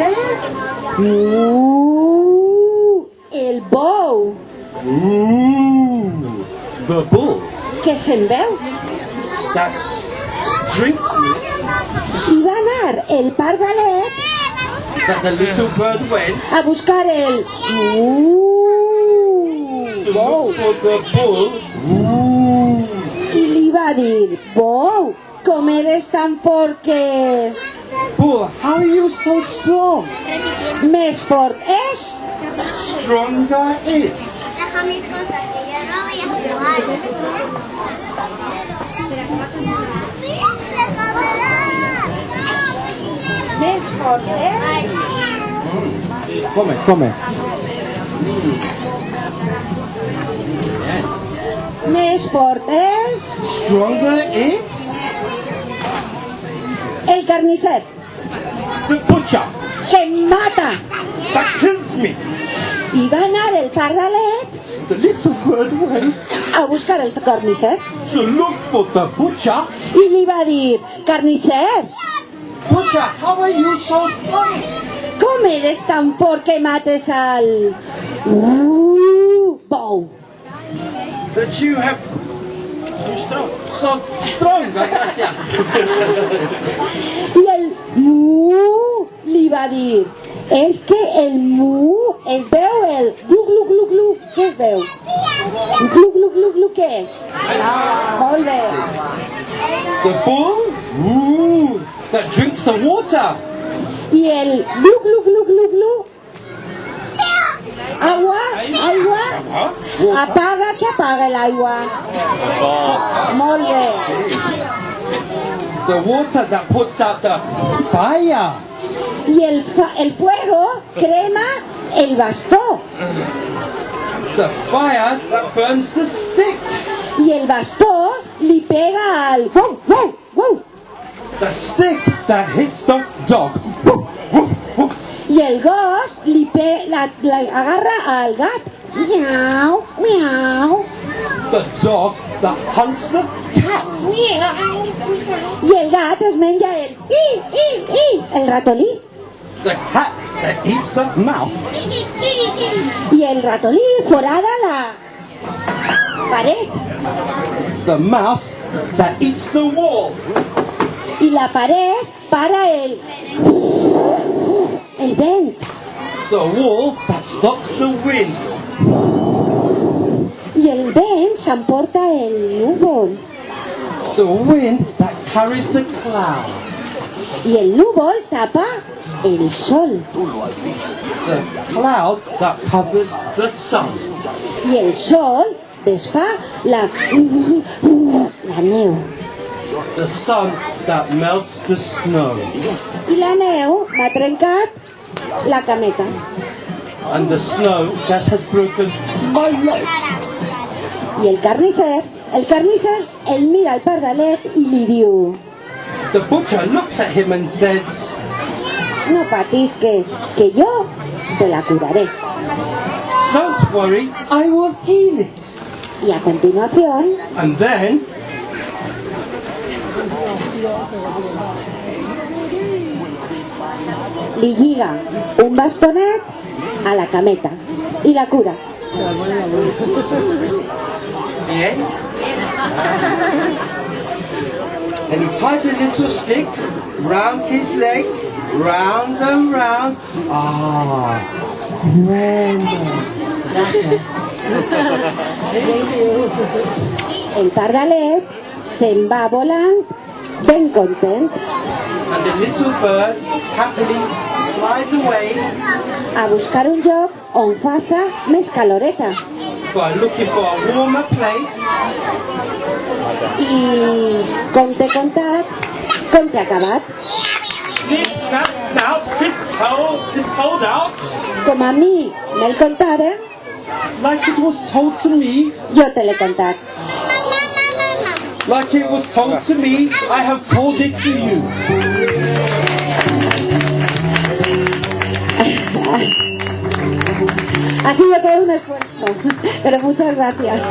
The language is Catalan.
és? El bou. The bull Que se'n veu. that drinks me, I va anar el pardalet that the little bird went a buscar el to bou. look for the bull. I li va dir, bou, com eres tan fort que... Bull, how are you so strong? Més fort és? Stronger is. Deja mis cosas que yo no voy a jugar. Més fort és? Come. Més fort és? Stronger is El carnisser, the butcher que mata. that kills me. I va anar el pardalet The little bird went a buscar el carnisser. to look for the butcher. I li va dir, carnisser, Butcher, how are you so strong? com eres tan fort que mates al... bou. That you have so strong, gracias. I el li va dir, és que el es veu el glu, què es veu? Glu, què és? Molt bé. The bull that drinks the water. I el glu. Agua. Apaga, que apaga l'aigua. Molt bé. The water that puts out the fire. I el fuego crema el bastó. The fire that burns the stick. I el bastó li pega al... Wow. The stick that hits the dog. I el gos li agarra al gat. Miau. The dog that hunts the cat. I el gat es menja el ratolí. The cat that eats the mouse. I el ratolí forada la paret. The mouse that eats the wall. I la paret para el vent. The wall that stops the wind. I el vent s'emporta el núvol. The wind that carries the cloud. I el núvol tapa el sol. The cloud that covers the sun. I el sol desfà la neu. The sun that melts the snow. I la neu m'ha trencat la cameta. And the snow that has broken my leg. I el carnisser el mira al pardalet i li diu, The butcher looks at him and says, no patis que yo te la curaré. Don't worry, I will heal it. Y a continuación, And then li lliga un bastonet a la cameta i la cura. yeah. And he ties a little stick round his leg, round and round. Ah, Brenda. El pardalet se'n va volant ben content And the little bird happily flies away a buscar un lloc on faça més caloreta. by looking for a warmer place. I conte contat, conte acabat. Snip, snap, snout, this told out Com a mi me'l contaren, like it was told to me. jo te l'he contat. Like it was told to me, I have told it to you. Ha sido todo un esfuerzo, pero muchas gracias.